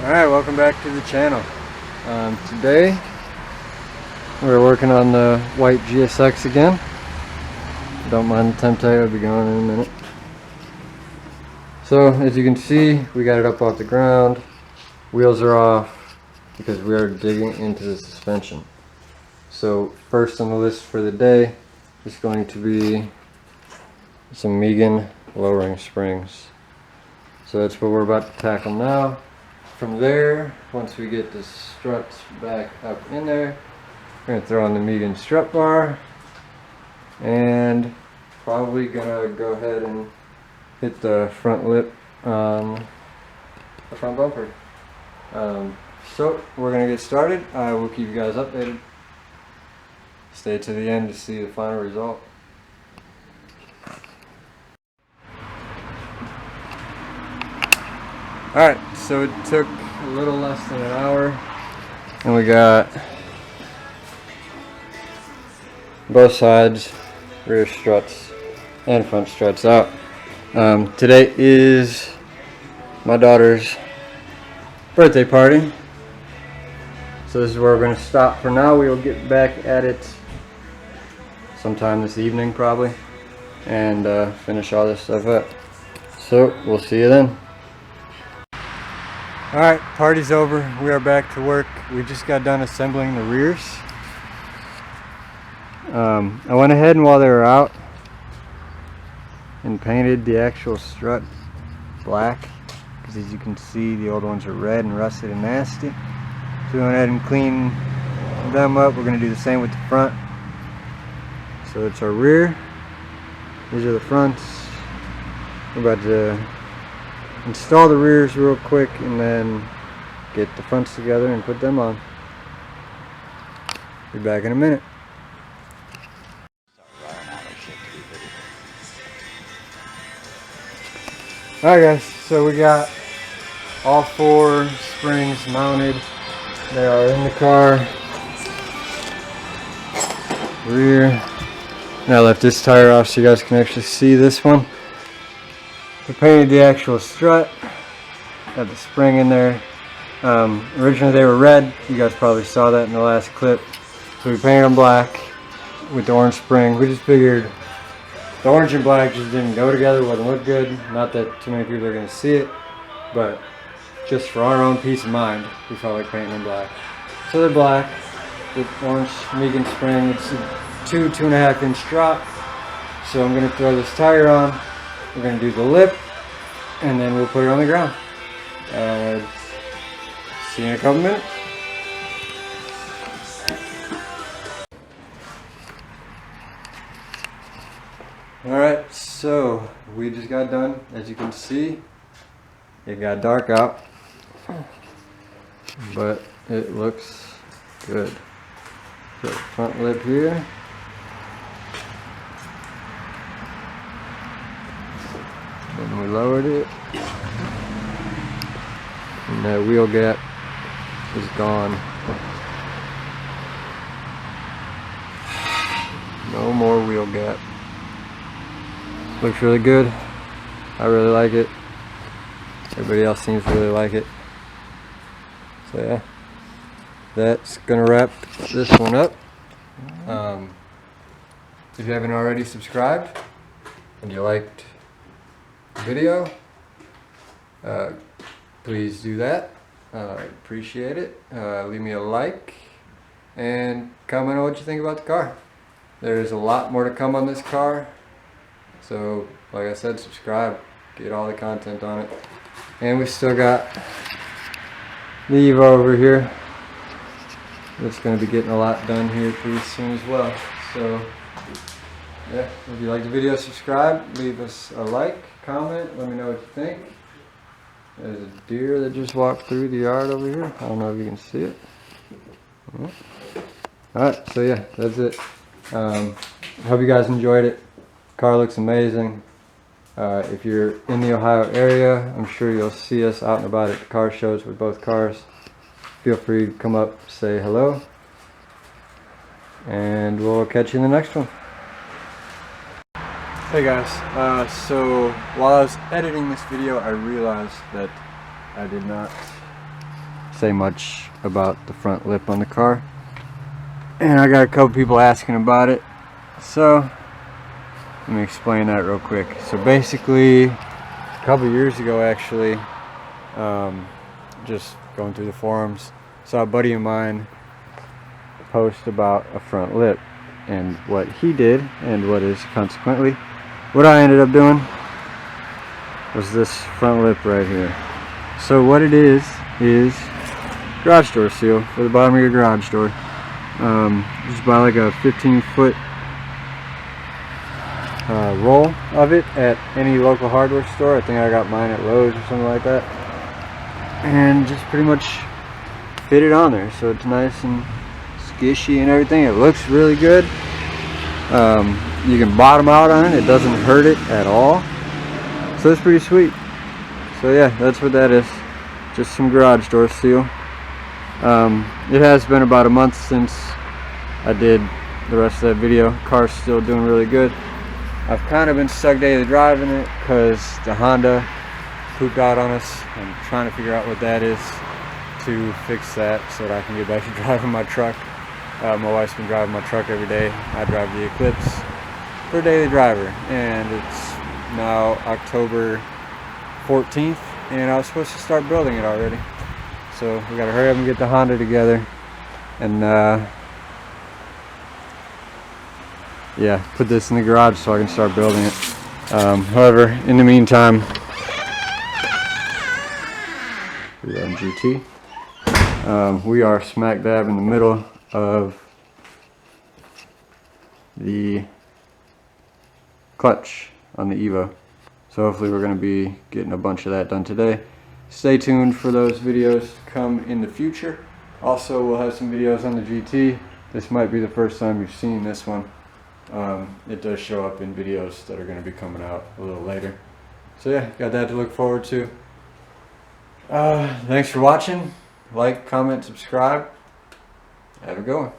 Alright, welcome back to the channel. Today we're working on the white GSX again. Don't mind the Temptator, I'll be going in a minute. So as you can see, we got it up off the ground. Wheels are off because we are digging into the suspension. So first on the list for the day is going to be some Megan lowering springs. So that's what we're about to tackle now. From there, once we get the struts back up in there, we're going to throw on the Megan strut bar and probably going to go ahead and hit the front lip on the front bumper. So we're going to get started. I will keep you guys updated. Stay to the end to see the final result. Alright, so it took a little less than an hour and we got both sides, rear struts and front struts out. Today is my daughter's birthday party, so this is where we're going to stop for now. We will get back at it sometime this evening probably and finish all this stuff up. So we'll see you then. Alright, party's over. We are back to work. We just got done assembling the rears. I went ahead and while they were out and painted the actual strut black, because as you can see the old ones are red and rusted and nasty. So we went ahead and cleaned them up. We're going to do the same with the front. So it's our rear. These are the fronts. We're about to install the rears real quick and then get the fronts together and put them on. Be back in a minute. Alright guys, so we got all 4 springs mounted. They are in the car. Rear. Now I left this tire off so you guys can actually see this one. We painted the actual strut, got the spring in there. Originally they were red, you guys probably saw that in the last clip. So we painted them black with the orange spring. We just figured the orange and black just didn't go together, wouldn't look good. Not that too many people are going to see it, but just for our own peace of mind, we felt like painting them black. So they're black with orange Megan spring. It's a 2.5 inch drop. So I'm going to throw this tire on. We're going to do the lip and then we'll put it on the ground. See you in a couple minutes. Alright, so we just got done. As you can see, it got dark out, but it looks good. So front lip here. Then we lowered it, and that wheel gap is gone. No more wheel gap. Looks really good. I really like it. Everybody else seems to really like it. So yeah, that's gonna wrap this one up. If you haven't already subscribed and you liked video, please do that. I appreciate it. Leave me a like and comment on what you think about the car. There's a lot more to come on this car, so like I said, subscribe, get all the content on it. And we still got the Evo over here. It's going to be getting a lot done here pretty soon as well. So yeah, if you like the video, subscribe, leave us a like, comment, let me know what you think. There's a deer that just walked through the yard over here. I don't know if you can see it. Alright, so yeah, that's it. I hope you guys enjoyed it. Car looks amazing. If you're in the Ohio area, I'm sure you'll see us out and about at the car shows with both cars. Feel free to come up, say hello, and we'll catch you in the next one. Hey guys, so while I was editing this video, I realized that I did not say much about the front lip on the car. And I got a couple people asking about it, so let me explain that real quick. So basically, a couple years ago actually, just going through the forums, saw a buddy of mine post about a front lip and what he did, and what is consequently what I ended up doing was this front lip right here. So what it is garage door seal for the bottom of your garage door. Just buy like a 15-foot roll of it at any local hardware store. I think I got mine at Lowe's or something like that, and just pretty much fit it on there so it's nice and squishy and everything. It looks really good. You can bottom out on it, it doesn't hurt it at all, so it's pretty sweet. So yeah, that's what that is, just some garage door seal. It has been about a month since I did the rest of that video. Car's still doing really good. I've kind of been stuck daily driving it because the Honda pooped out on us. I'm trying to figure out what that is to fix that so that I can get back to driving my truck. My wife's been driving my truck every day. I drive the Eclipse for a daily driver, and it's now October 14th, and I was supposed to start building it already. So we gotta hurry up and get the Honda together, and yeah, put this in the garage so I can start building it. However, in the meantime, we are on GT. We are smack dab in the middle of the clutch on the Evo, so hopefully we're going to be getting a bunch of that done today. Stay tuned for those videos to come in the future. Also, we'll have some videos on the GT. This might be the first time you've seen this one. It does show up in videos that are going to be coming out a little later. So yeah, got that to look forward to. Thanks for watching. Like, comment, subscribe. Have a good one.